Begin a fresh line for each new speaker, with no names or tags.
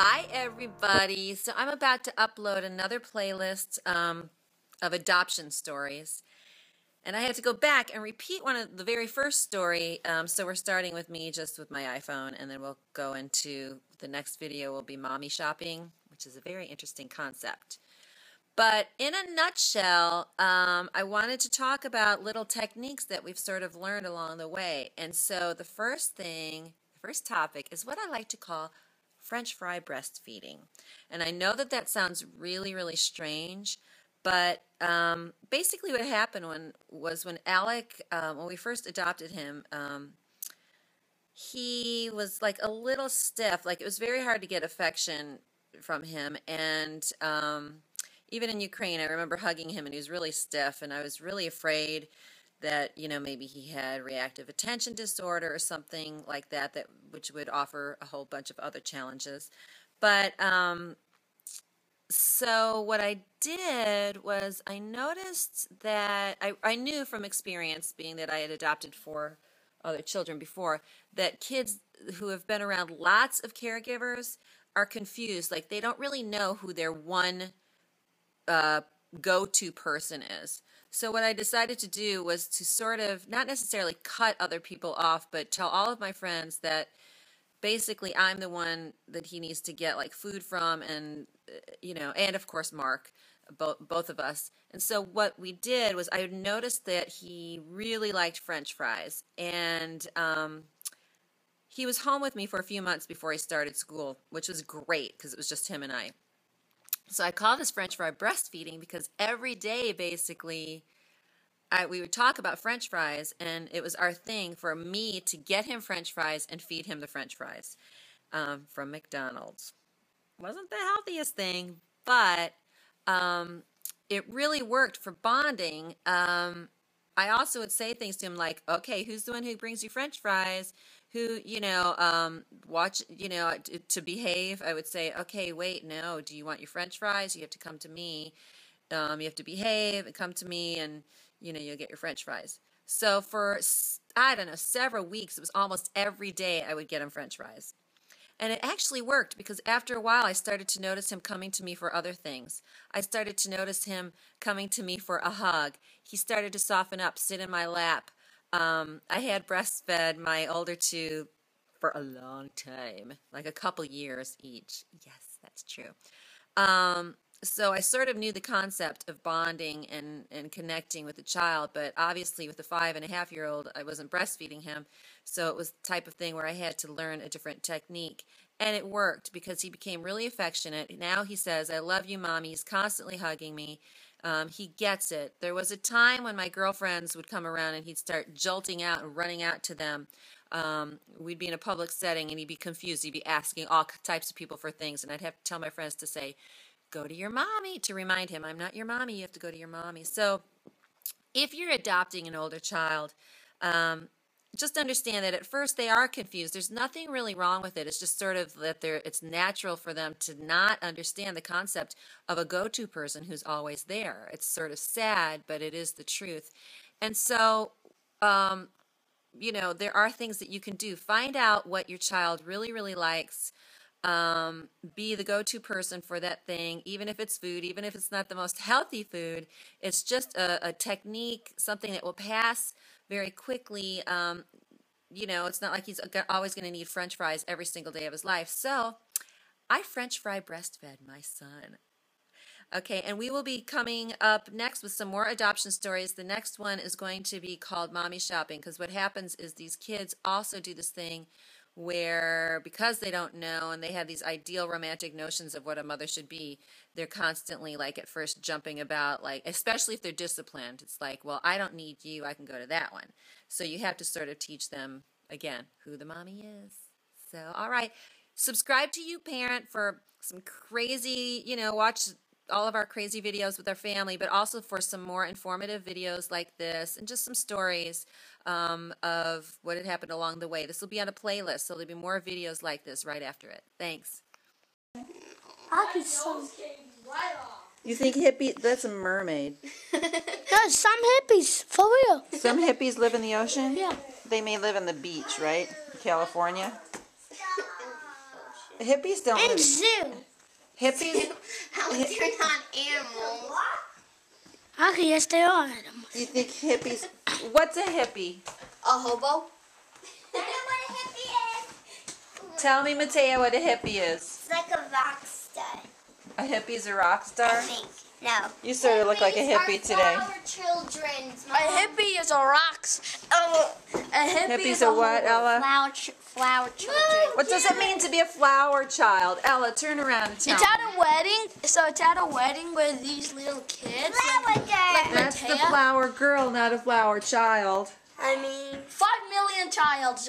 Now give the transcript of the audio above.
Hi everybody. So I'm about to upload another playlist of adoption stories. And I had to go back and repeat one of the very first story. So we're starting with me just with my iPhone, and then we'll go into the next video will be mommy shopping, which is a very interesting concept. But in a nutshell, I wanted to talk about little techniques that we've sort of learned along the way. And so the first topic is what I like to call French fry breastfeeding. And I know that that sounds really, really strange, but basically what happened when Alec, when we first adopted him, he was like a little stiff. Like it was very hard to get affection from him. And even in Ukraine, I remember hugging him and he was really stiff, and I was really afraid that, maybe he had reactive attention disorder or something like that, which would offer a whole bunch of other challenges. But so what I did was I noticed that I knew from experience, being that I had adopted 4 other children before, that kids who have been around lots of caregivers are confused. Like they don't really know who their one go-to person is. So what I decided to do was to sort of not necessarily cut other people off, but tell all of my friends that basically I'm the one that he needs to get like food from, and and of course Mark, both of us. And so what we did was I noticed that he really liked French fries, and he was home with me for a few months before he started school, which was great because it was just him and I. So I call this French fry breastfeeding because every day, basically, we would talk about French fries, and it was our thing for me to get him French fries and feed him the French fries from McDonald's. Wasn't the healthiest thing, but it really worked for bonding. I also would say things to him like, okay, who's the one who brings you French fries? Who, watch, to behave. I would say, okay, wait, no, do you want your French fries? You have to come to me. You have to behave and come to me, and, you'll get your French fries. So for, I don't know, several weeks, it was almost every day I would get him French fries. And it actually worked because after a while I started to notice him coming to me for other things. I started to notice him coming to me for a hug. He started to soften up, sit in my lap. I had breastfed my older 2 for a long time, like a couple years each. Yes, that's true. So I sort of knew the concept of bonding and connecting with the child, but obviously with the 5.5-year-old, I wasn't breastfeeding him, so it was the type of thing where I had to learn a different technique. And it worked because he became really affectionate. Now he says, "I love you, Mommy." He's constantly hugging me. He gets it. There was a time when my girlfriends would come around and he'd start jolting out and running out to them. We'd be in a public setting and he'd be confused. He'd be asking all types of people for things, and I'd have to tell my friends to say, "Go to your mommy," to remind him, "I'm not your mommy, you have to go to your mommy." So if you're adopting an older child, just understand that at first they are confused. There's nothing really wrong with it. It's just sort of that it's natural for them to not understand the concept of a go-to person who's always there. It's sort of sad, but it is the truth. And so, there are things that you can do. Find out what your child really, really likes. Be the go-to person for that thing, even if it's food, even if it's not the most healthy food. It's just a technique, something that will pass very quickly. It's not like he's always going to need French fries every single day of his life. So I French fry breastfed my son. Okay, and we will be coming up next with some more adoption stories. The next one is going to be called Mommy Shopping, because what happens is these kids also do this thing where, because they don't know and they have these ideal romantic notions of what a mother should be, they're constantly like at first jumping about, like, especially if they're disciplined. It's like, well, I don't need you, I can go to that one. So you have to sort of teach them, again, who the mommy is. So, all right, subscribe to YouParent for some crazy, watch all of our crazy videos with our family, but also for some more informative videos like this and just some stories of what had happened along the way. This will be on a playlist, so there'll be more videos like this right after it. Thanks. You think hippie? That's a mermaid.
No, some hippies, for real.
Some hippies live in the ocean?
Yeah.
They may live on the beach, right? California? Hippies don't
In
live.
zoo.
Hippies.
How they're not animals.
Okay, yes, they are animals.
You think hippies? What's a hippie?
A hobo?
I know what a hippie is.
Tell me, Mateo, what a hippie is.
It's like a rock star.
A hippie's a rock
I
star.
think. No.
You sort of look like a hippie today.
Flower children's.
A hippie is a rocks. A hippie
Hippie's
is
a what,
hobo.
Ella?
Flower children.
What does it mean to be a flower child? Ella, turn around and tell
It's
me.
at a wedding. So it's at a wedding with these little kids.
Flower girl.
That's the
Mateo?
flower girl, not a flower child.
I mean.
5 million childs.